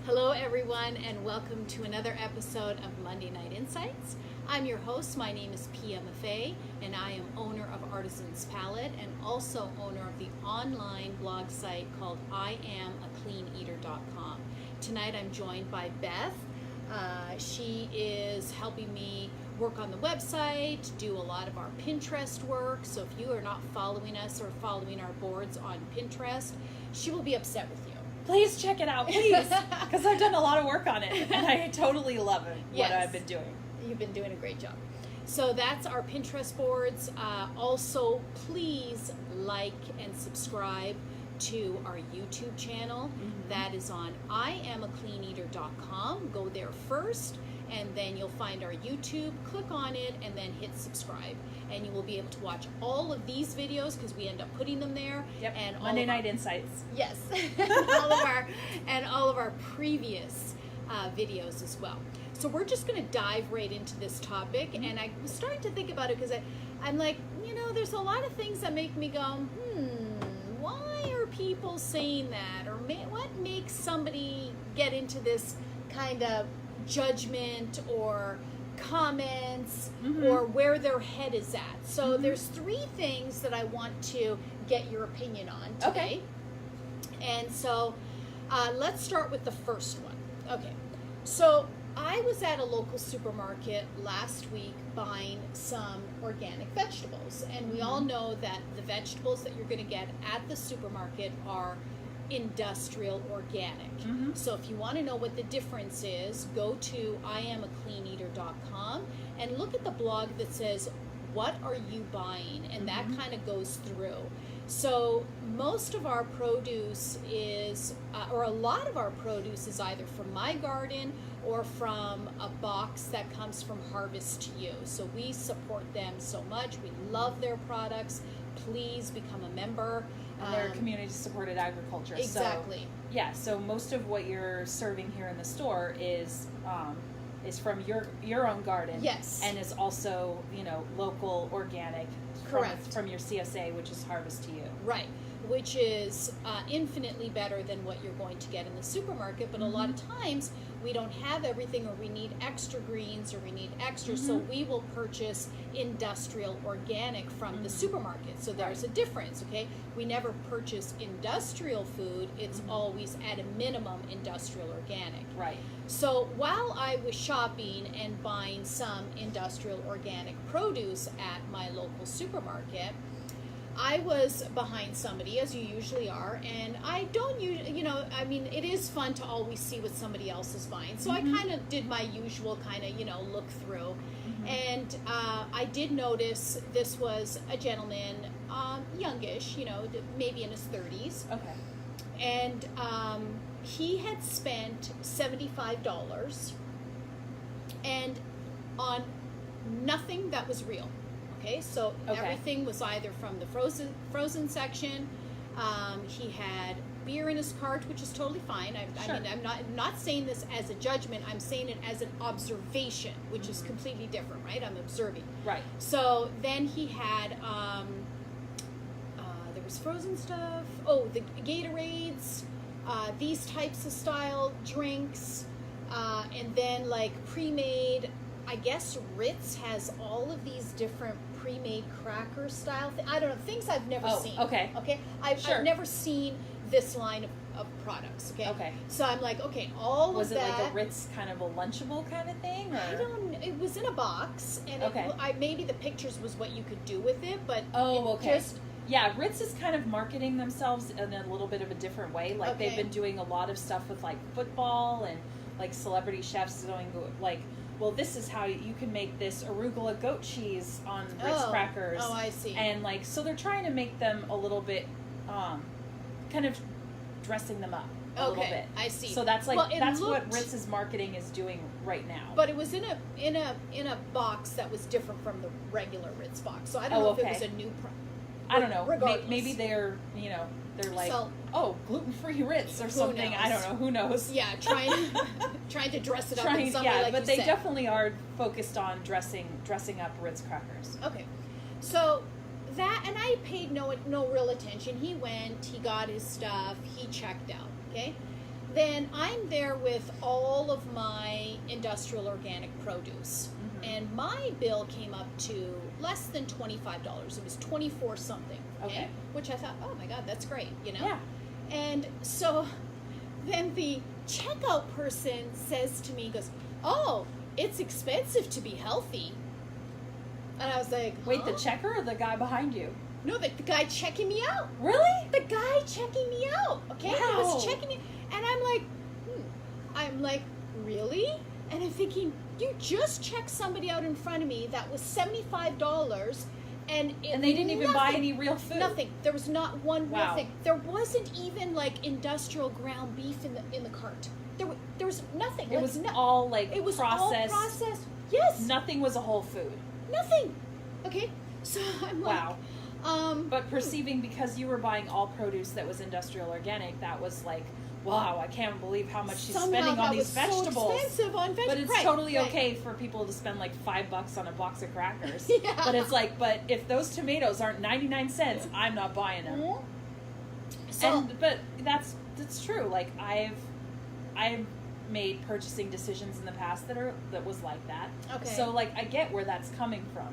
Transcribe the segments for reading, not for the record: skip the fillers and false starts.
Hello everyone and welcome to another episode of Monday Night Insights. I'm your host, my name is Pia Maffei, and I am owner of Artisan's Palette and also owner of the online blog site called IamACleanEater.com. Tonight I'm joined by Beth. She is helping me work on the website, do a lot of our Pinterest work, so if you are not following us or following our boards on Pinterest, she will be upset with you. Please check it out, please, because I've done a lot of work on it, and I totally love it, Yes. what I've been doing. You've been doing a great job. So that's our Pinterest boards. Also, please like and subscribe to our YouTube channel. That is on IamACleanEater.com. Go there first, and then you'll find our YouTube. Click on it, and then hit subscribe. And you will be able to watch all of these videos because we end up putting them there. Yep. And Monday Night Insights. Yes, and all of our previous videos as well. So we're just going to dive right into this topic, and I was starting to think about it because I'm like, there's a lot of things that make me go, why are people saying that, or what makes somebody get into this kind of judgment or comments or where their head is at. So there's three things that I want to get your opinion on today. Okay. And so let's start with the first one. Okay, so I was at a local supermarket last week buying some organic vegetables, and we all know that the vegetables that you're going to get at the supermarket are industrial organic. So if you want to know what the difference is, go to IamACleanEater.com and look at the blog that says, what are you buying? And that kind of goes through. So most of our produce is, or a lot of our produce is either from my garden or from a box that comes from Harvest to You. So we support them so much. We love their products. Please become a member. And they're community-supported agriculture. Exactly. So most of what you're serving here in the store is from your own garden. Yes. And is also, local, organic. Correct. From your CSA, which is Harvest to You. Right. Which is infinitely better than what you're going to get in the supermarket. But a lot of times we don't have everything, or we need extra greens, or we need extra. So we will purchase industrial organic from the supermarket. So there's a difference, okay? We never purchase industrial food. It's always at a minimum industrial organic. Right. So while I was shopping and buying some industrial organic produce at my local supermarket, I was behind somebody, as you usually are, and I don't usually, it is fun to always see what somebody else is buying. So I kind of did my usual kind of, look through. And I did notice this was a gentleman, youngish, maybe in his 30s. Okay. And he had spent $75 and on nothing that was real. Okay, so everything was either from the frozen section. He had beer in his cart, which is totally fine. I mean, I'm not saying this as a judgment. I'm saying it as an observation, which is completely different, right? I'm observing. Right. So then he had there was frozen stuff. Oh, the Gatorades, these types of style drinks, and then like pre-made. I guess Ritz has all of these different pre-made cracker style I don't know, things I've never seen. Okay. Okay. I've never seen this line of products. Okay. Okay. So I'm like, okay, all was of that. Was it like a Ritz kind of a Lunchable kind of thing? Or? I don't know. It was in a box, and maybe the pictures was what you could do with it, but yeah, Ritz is kind of marketing themselves in a little bit of a different way. Like they've been doing a lot of stuff with like football and like celebrity chefs going like, well, this is how you can make this arugula goat cheese on Ritz crackers. Oh, I see. And like, so they're trying to make them a little bit, kind of dressing them up a little bit. I see. So that's like that's what Ritz's marketing is doing right now. But it was in a box that was different from the regular Ritz box. So I don't know if it was a new. I don't know. Regardless. Maybe they're they're like, gluten-free Ritz or something. I don't know. Who knows? Yeah, trying to dress it up in some way, like but you they said. definitely are focused on dressing up Ritz crackers. Okay, so that, and I paid no real attention. He went, he got his stuff, he checked out. Okay, then I'm there with all of my industrial organic produce. And my bill came up to less than $25. It was 24 something. Okay. Which I thought, oh my God, that's great, you know? Yeah. And so then the checkout person says to me, goes, oh, it's expensive to be healthy. And I was like, huh? Wait, the checker or the guy behind you? No, the guy checking me out. Really? The guy checking me out. Okay? Wow. He was checking me. And I'm like, really? And I'm thinking, you just checked somebody out in front of me that was $75 and they didn't even buy any real food. Nothing. There was not one real Wow. thing. There wasn't even like industrial ground beef in the cart. There was nothing. It was all like it was processed. all processed. Yes. Nothing was a whole food. Nothing. Okay. So I'm like, wow. But perceiving, because you were buying all produce that was industrial organic, that was like, wow, I can't believe how much she's spending on these vegetables. So expensive on vegetables. But it's totally okay for people to spend like $5 on a box of crackers. Yeah. But it's like, but if those tomatoes aren't 99 cents, I'm not buying them. So, but that's true. Like I've made purchasing decisions in the past that was like that. Okay. So like I get where that's coming from.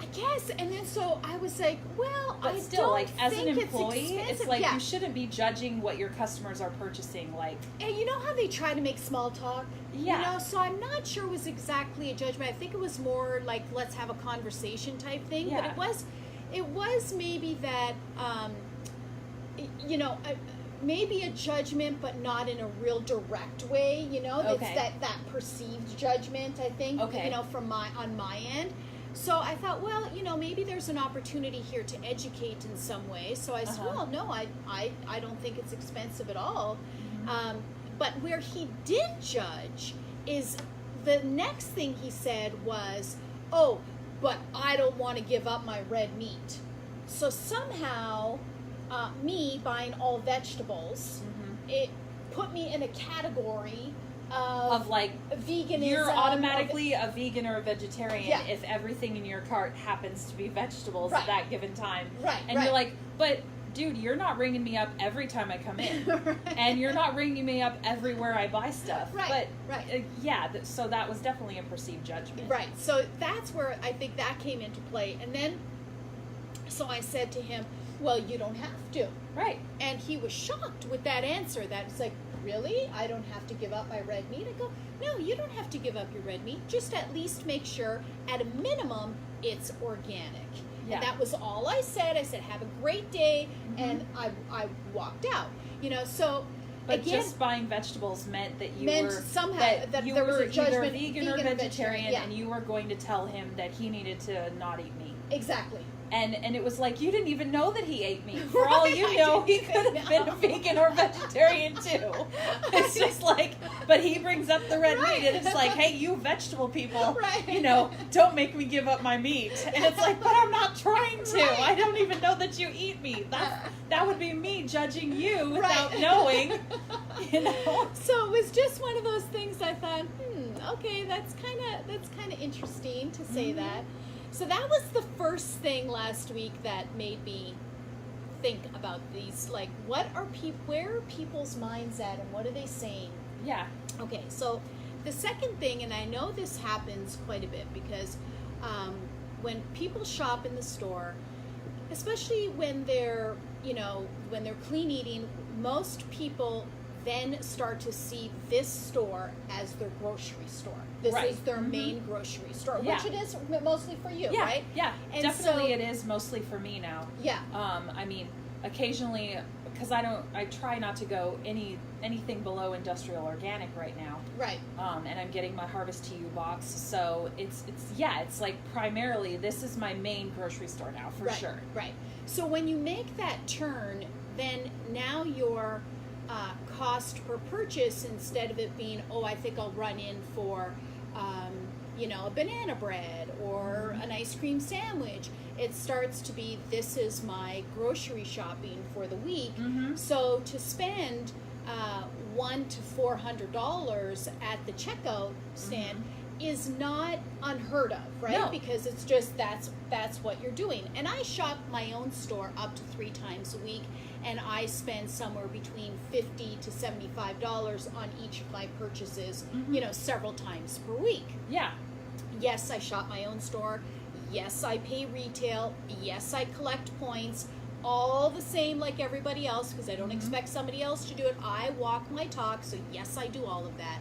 I guess, and then so I was like, well, But I still, don't like as an think employee, it's it's like yeah. you shouldn't be judging what your customers are purchasing. Like, And you know how they try to make small talk? Yeah. You know, so I'm not sure it was exactly a judgment. I think it was more like, let's have a conversation type thing. Yeah. But it was maybe that, you know, maybe a judgment, but not in a real direct way. You know, Okay. it's that perceived judgment. I think. Okay. You know, on my end. So I thought, well, you know, maybe there's an opportunity here to educate in some way. So I said, well, no, I don't think it's expensive at all. But where he did judge is the next thing he said was, oh, but I don't want to give up my red meat. So somehow, me buying all vegetables, it put me in a category of like veganism. you're automatically a vegan or a vegetarian Yeah. if everything in your cart happens to be vegetables Right. at that given time. Right, And right. you're like, but dude, you're not ringing me up every time I come in. Right. And you're not ringing me up everywhere I buy stuff. Right, But right. yeah, so that was definitely a perceived judgment. Right. So that's where I think that came into play. And then, so I said to him, well, you don't have to. Right. And he was shocked with that answer. That it's like, really? I don't have to give up my red meat? I go, no, you don't have to give up your red meat. Just at least make sure, at a minimum, it's organic. Yeah. And that was all I said. I said, have a great day. And I walked out. You know, so But again, just buying vegetables meant that you meant were somehow that you there was were a judgment, either vegan or vegetarian, yeah. and you were going to tell him that he needed to not eat meat. Exactly. And it was like, you didn't even know that he ate meat. For all Right, you I know, he didn't could even have been a know. vegan or vegetarian too. It's just like, but he brings up the red Right. meat, and it's like, hey, you vegetable people, Right. you know, don't make me give up my meat. And it's like, but I'm not trying to. Right. I don't even know that you eat meat. That would be me judging you without Right. knowing, you know. So it was just one of those things. I thought, okay, that's kind of interesting to say that. So that was the first thing last week that made me think about these. Like, where are people's minds at, and what are they saying? Yeah. Okay, so the second thing, and I know this happens quite a bit because when people shop in the store, especially when they're clean eating, most people then start to see this store as their grocery store. This Right. is their main grocery store, Yeah. which it is mostly for you, Yeah, right? yeah, And definitely so- it is mostly for me now. Yeah. I mean, occasionally, because I try not to go anything below industrial organic right now. Right. And I'm getting my Harvest to You box, so it's like primarily this is my main grocery store now for Right, sure. Right. So when you make that turn, then now your cost per purchase, instead of it being, oh, I think I'll run in for, a banana bread or an ice cream sandwich, it starts to be, this is my grocery shopping for the week. So to spend $100 to $400 at the checkout stand is not unheard of, right? No. Because it's just that's what you're doing. And I shop my own store up to 3 times a week, and I spend somewhere between $50 to $75 on each of my purchases, several times per week. Yeah. Yes, I shop my own store. Yes, I pay retail. Yes, I collect points. All the same like everybody else, because I don't expect somebody else to do it. I walk my talk, so yes, I do all of that.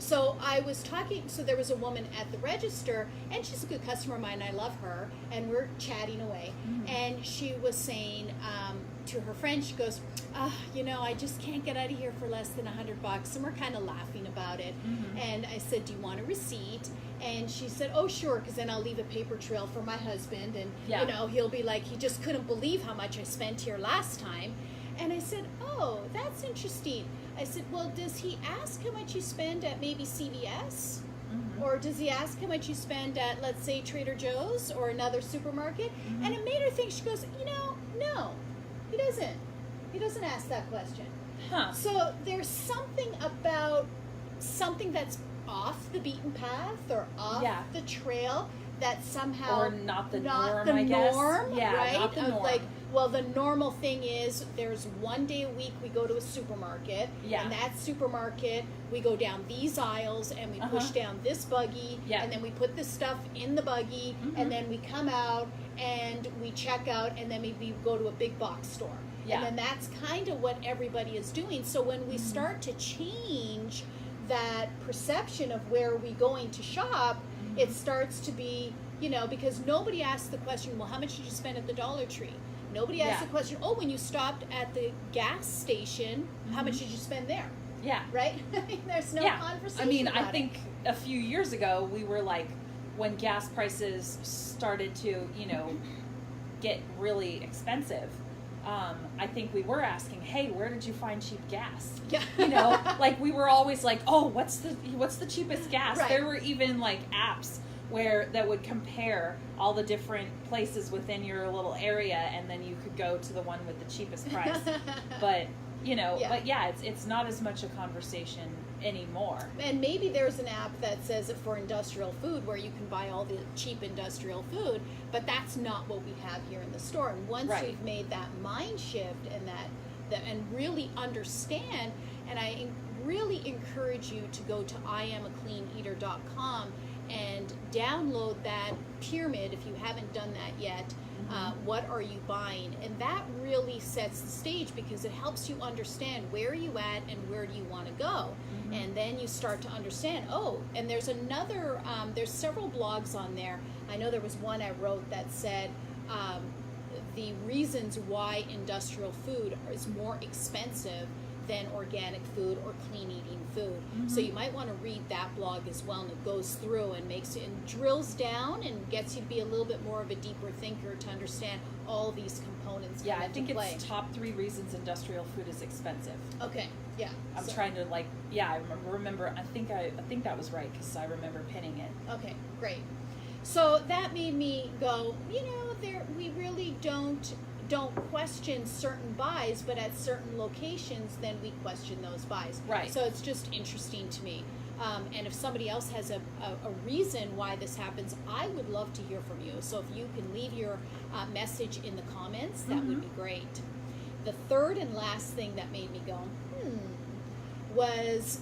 So I was talking, so there was a woman at the register, and she's a good customer of mine, I love her, and we're chatting away, and she was saying to her friend, she goes, I just can't get out of here for less than $100, and we're kind of laughing about it, and I said, do you want a receipt? And she said, oh, sure, because then I'll leave a paper trail for my husband, and, he'll be like, he just couldn't believe how much I spent here last time. And I said, oh, that's interesting. I said, well, does he ask how much you spend at maybe CVS? Or does he ask how much you spend at, let's say, Trader Joe's or another supermarket? And it made her think, she goes, no, he doesn't. He doesn't ask that question. Huh. So there's something about something that's off the beaten path or off the trail that somehow or not the norm, the I guess. norm, Yeah, right? not the norm. Like, well, the normal thing is there's one day a week we go to a supermarket, and that supermarket we go down these aisles and we push down this buggy, and then we put this stuff in the buggy, and then we come out and we check out, and then maybe we go to a big box store. And then that's kind of what everybody is doing. So when we start to change that perception of where we're going to shop, it starts to be, because nobody asks the question, well, how much did you spend at the Dollar Tree? Nobody asks the question, oh, when you stopped at the gas station, how much did you spend there? Yeah. Right? There's no conversation. I mean, about I think a few years ago, we were like, when gas prices started to, get really expensive, I think we were asking, hey, where did you find cheap gas? Yeah. Like we were always like, oh, what's the cheapest gas? Right. There were even like apps that would compare all the different places within your little area, and then you could go to the one with the cheapest price. But it's not as much a conversation anymore. And maybe there's an app that says it for industrial food where you can buy all the cheap industrial food, but that's not what we have here in the store. And once we've made that mind shift and and really understand, and I really encourage you to go to IamACleanEater.com and download that pyramid if you haven't done that yet. What are you buying? And that really sets the stage, because it helps you understand where are you at and where do you want to go. And then you start to understand, and there's another, there's several blogs on there. I know there was one I wrote that said the reasons why industrial food is more expensive than organic food or clean eating food. So you might want to read that blog as well, and it goes through and drills down and gets you to be a little bit more of a deeper thinker to understand all these components. I think it's top 3 reasons industrial food is expensive. Okay, yeah. I'm trying to I remember. I think that was right, because I remember pinning it. Okay, great. So that made me go, we really don't question certain buys, but at certain locations, then we question those buys. Right. So it's just interesting to me. And if somebody else has a reason why this happens, I would love to hear from you. So if you can leave your message in the comments, that would be great. The third and last thing that made me go, was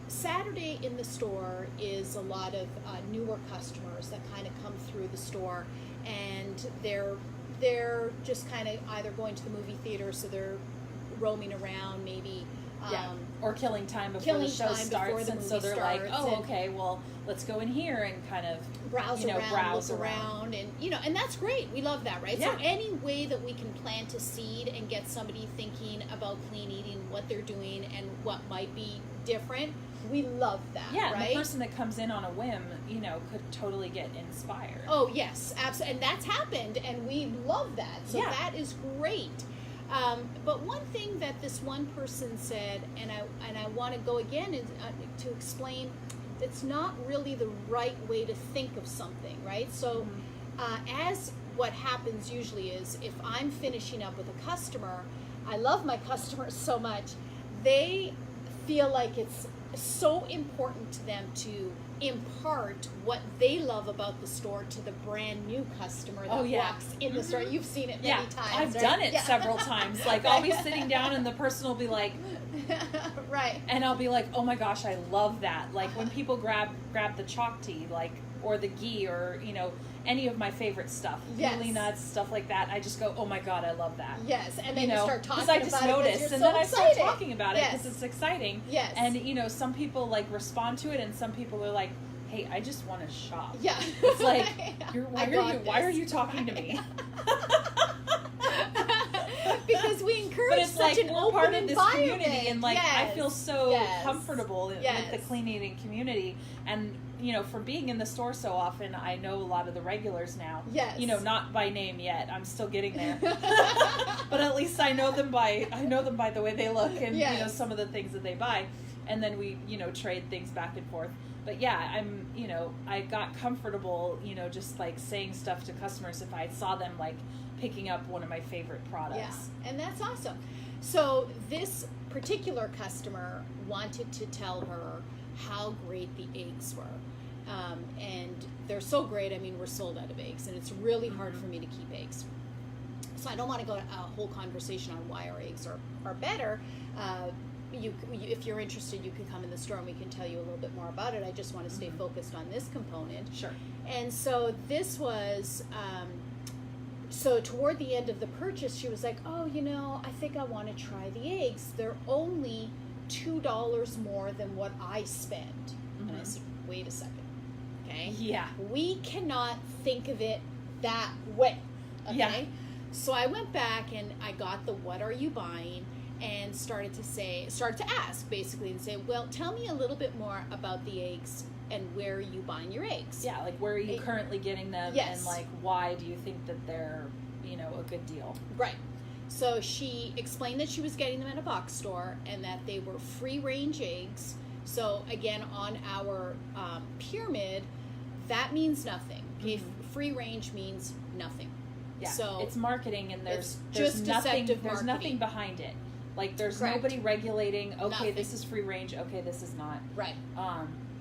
Saturday in the store is a lot of newer customers that kind of come through the store, and they're just kind of either going to the movie theater, so they're roaming around maybe. Or killing time before the show starts, and so they're like, oh, okay, well, let's go in here and kind of browse around, and and that's great. We love that, right? Yeah. So any way that we can plant a seed and get somebody thinking about clean eating, what they're doing, and what might be different, we love that. Yeah, right? And the person that comes in on a whim, could totally get inspired. Oh yes, absolutely, and that's happened, and we love that. So that is great. But one thing that this one person said, and I want to go again to explain, it's not really the right way to think of something, right? So as what happens usually is, if I'm finishing up with a customer, I love my customers so much, they feel like it's so important to them to impart what they love about the store to the brand new customer that walks in the store. You've seen it many times. I've right? done it several times. Like, I'll be sitting down and the person will be like, right. And I'll be like, oh my gosh, I love that. Like, when people grab the chalk tea, like, or the ghee, or, you know, any of my favorite stuff, mealy nuts, stuff like that, I just go, oh my God, I love that. Yes, and then you start talking about it. Because I just notice, and then I start talking about it because it's exciting. Yes. And, you know, some people, like, respond to it, and some people are like, hey, I just want to shop. Yeah. It's like, why are you talking to me? Because we encourage such an open part of environment. This community, and like I feel so comfortable with the clean eating community, and you know, for being in the store so often, I know a lot of the regulars now. Yes. You know, not by name yet. I'm still getting there. But at least I know them by the way they look, and you know, some of the things that they buy, and then we, you know, trade things back and forth. But yeah, I'm, you know, I got comfortable, you know, just like saying stuff to customers if I saw them like picking up one of my favorite products. Yeah, and that's awesome. So this particular customer wanted to tell her how great the eggs were. And they're so great, I mean, we're sold out of eggs, and it's really hard for me to keep eggs. So I don't want to go to a whole conversation on why our eggs are better. If you're interested, you can come in the store and we can tell you a little bit more about it. I just want to stay focused on this component. Sure. And so this was, so toward the end of the purchase, she was like, oh, you know, I think I want to try the eggs. They're only $2 more than what I spend. And I said, wait a second. Okay? Yeah. We cannot think of it that way. Okay? Yeah. So I went back and I got the what are you buying, and started to ask basically and say, well, tell me a little bit more about the eggs and where are you buying your eggs? Yeah, like where are you currently getting them, and like why do you think that they're, you know, a good deal? Right. So she explained that she was getting them at a box store and that they were free range eggs. So again, on our pyramid, that means nothing. Okay, free range means nothing. Yeah, so it's marketing, and there's just nothing. There's marketing. Nothing behind it. Like there's nobody regulating. Okay, nothing. This is free range. Okay, this is not. Right.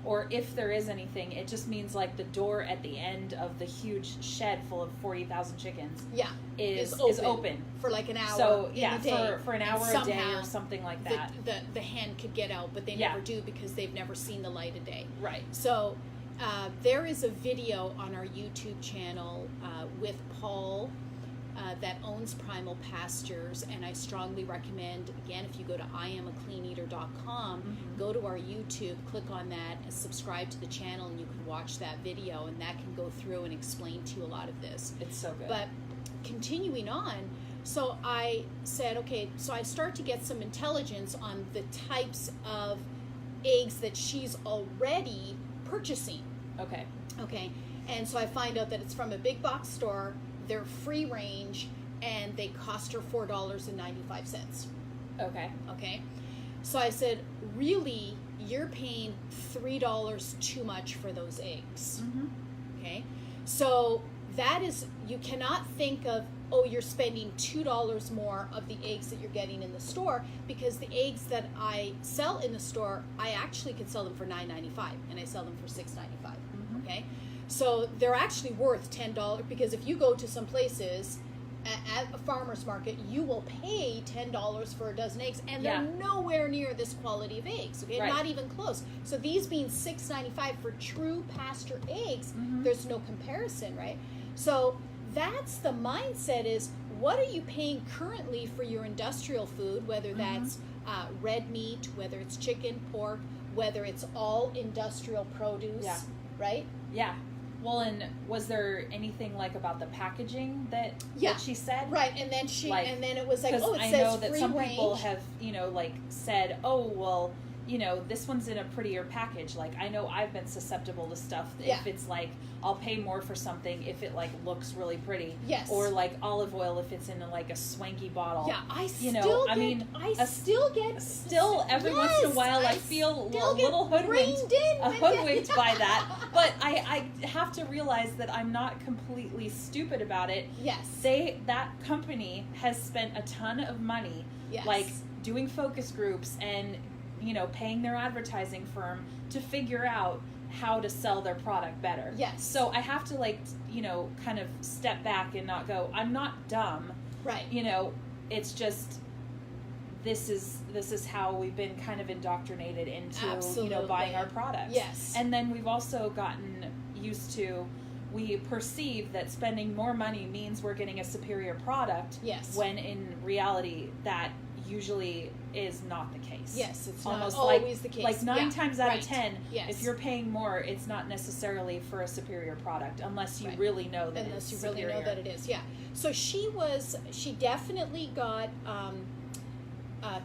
Or if there is anything, it just means like the door at the end of the huge shed full of 40,000 chickens. Yeah. Is open for like an hour. So in a day. for an hour a day or something like that. The hen could get out, but they never do because they've never seen the light of day. Right. So there is a video on our YouTube channel with Paul that owns Primal Pastures, and I strongly recommend, again, if you go to IamACleanEater.com, go to our YouTube, click on that, and subscribe to the channel, and you can watch that video, and that can go through and explain to you a lot of this. It's so good. But continuing on, so I said, okay, so I start to get some intelligence on the types of eggs that she's already purchasing. Okay. Okay, and so I find out that it's from a big box store. They're free range, and they cost her $4.95. Okay. Okay, so I said, really, you're paying $3 too much for those eggs. Okay, so that is, you cannot think of, oh, you're spending $2 more of the eggs that you're getting in the store, because the eggs that I sell in the store, I actually could sell them for $9.95, and I sell them for $6.95. Okay. So they're actually worth $10, because if you go to some places at a farmer's market, you will pay $10 for a dozen eggs, and they're nowhere near this quality of eggs. Okay, not even close. So these being $6.95 for true pasture eggs, there's no comparison, right? So that's the mindset: is what are you paying currently for your industrial food, whether that's red meat, whether it's chicken, pork, whether it's all industrial produce, right? Yeah. Well, and was there anything like about the packaging that she said? Right, and then and then it was like, oh, it I says know that free some range. people have, you know, like said, oh, well, you know, this one's in a prettier package. Like, I know I've been susceptible to stuff if it's like, I'll pay more for something if it like looks really pretty. Yes. Or like olive oil if it's in like a swanky bottle. Yeah, I still Still every once in a while I feel a little hoodwinked by that. But I have to realize that I'm not completely stupid about it. Yes. That company has spent a ton of money, like doing focus groups and, you know, paying their advertising firm to figure out how to sell their product better. Yes. So I have to like, you know, kind of step back and not go, I'm not dumb. Right. You know, it's just, this is how we've been kind of indoctrinated into, Absolutely. you know, buying our products. Yes. And then we've also gotten used to, we perceive that spending more money means we're getting a superior product. Yes. When in reality, that usually is not the case. Yes, it's almost not always the case. Like 9 times out right. of 10, yes. if you're paying more, it's not necessarily for a superior product, unless you right. really know that unless it's you really superior. know that it is. Yeah. So she definitely got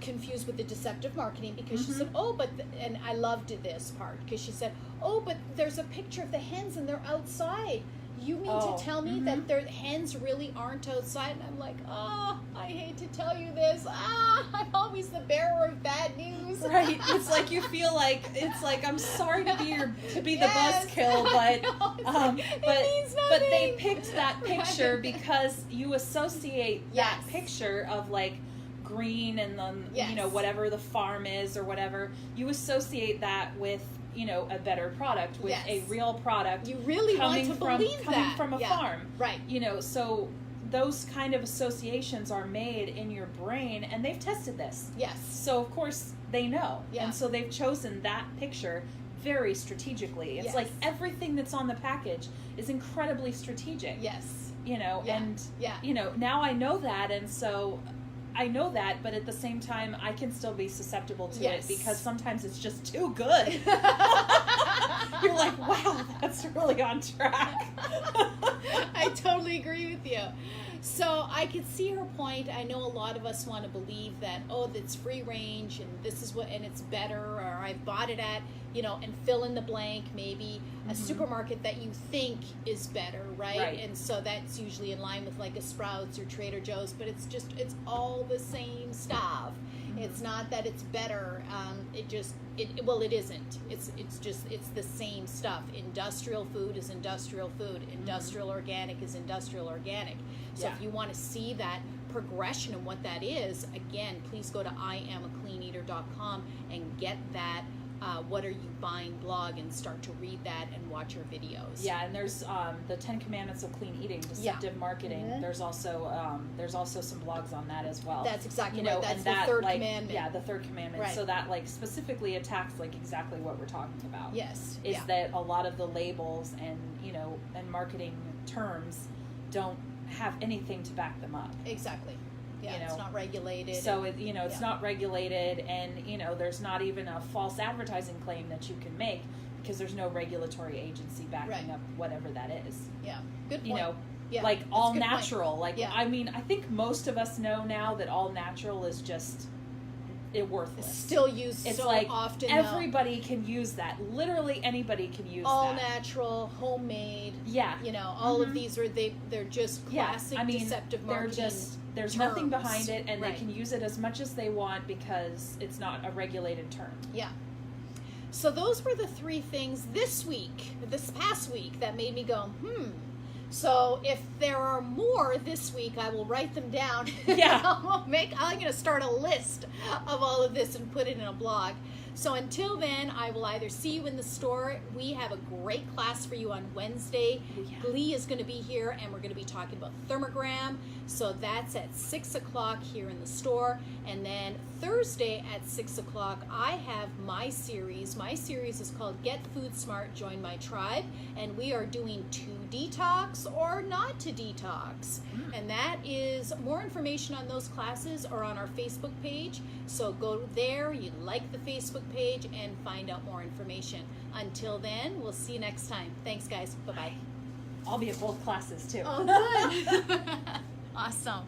confused with the deceptive marketing, because she said, oh, but and I loved this part, because she said, oh, but there's a picture of the hens and they're outside. You mean to tell me that their hens really aren't outside? And I'm like, oh, I hate to tell you this. I'm always the bearer of bad news. Right. It's like you feel like, it's like, I'm sorry to be the Yes. buzzkill, but it means but they nothing. picked that picture Right. because you associate that Yes. picture of like green and then Yes. you know, whatever the farm is or whatever, you associate that with, you know, a better product, with Yes. a real product. You really want to believe coming that. from a Yeah. farm. Right. You know, so those kind of associations are made in your brain, and they've tested this. Yes. So of course they know. Yeah. And so they've chosen that picture very strategically. It's Yes. like everything that's on the package is incredibly strategic. Yes. You know, Yeah. and Yeah. you know, now I know that, and so I know that, but at the same time I can still be susceptible to Yes. it, because sometimes it's just too good. You're like, wow, that's really on track. I totally agree with you. So I could see her point. I know a lot of us want to believe that, oh, that's free range and this is what, and it's better, or I've bought it at, you know, and fill in the blank, maybe a supermarket that you think is better, right? Right. And so that's usually in line with like a Sprouts or Trader Joe's, but it's all the same stuff. It's not that it's better. It isn't. It's the same stuff. Industrial food is industrial food. Industrial organic is industrial organic. So if you want to see that progression and what that is, again, please go to IamACleanEater.com and get that What Are You Buying blog and start to read that and watch our videos. Yeah, and there's the 10 Commandments of Clean Eating, Deceptive Marketing. There's also some blogs on that as well. That's exactly you know, right. That's and the that, third like, commandment. Yeah, the third commandment. Right. So that like specifically attacks like exactly what we're talking about. Yes. Is that a lot of the labels and and marketing terms don't have anything to back them up. Exactly. Yeah, You it's know, not regulated. So it's not regulated, and there's not even a false advertising claim that you can make, because there's no regulatory agency backing up whatever that is. Yeah, good point. Yeah, like that's all a good point. natural. Like Yeah. I mean, I think most of us know now that all natural is just worthless. It's still used It's so like often. everybody can use that. Literally anybody can use all that. natural, homemade. Yeah. All of these they're just classic deceptive marketing. There's nothing terms. behind it, and Right. they can use it as much as they want because it's not a regulated term. Yeah. So those were the 3 things this past week, that made me go, So if there are more this week, I will write them down. Yeah. I'm going to start a list of all of this and put it in a blog. So until then, I will either see you in the store. We have a great class for you on Wednesday. Yeah. Glee is going to be here, and we're going to be talking about thermogram. So that's at 6 o'clock here in the store. And then Thursday at 6 o'clock, I have my series. My series is called Get Food Smart, Join My Tribe. And we are doing to detox or not to detox. And that is, more information on those classes are on our Facebook page. So go there, you like the Facebook page, and find out more information. Until then, we'll see you next time. Thanks, guys. Bye-bye. I'll be at both classes too. Oh, good. Awesome.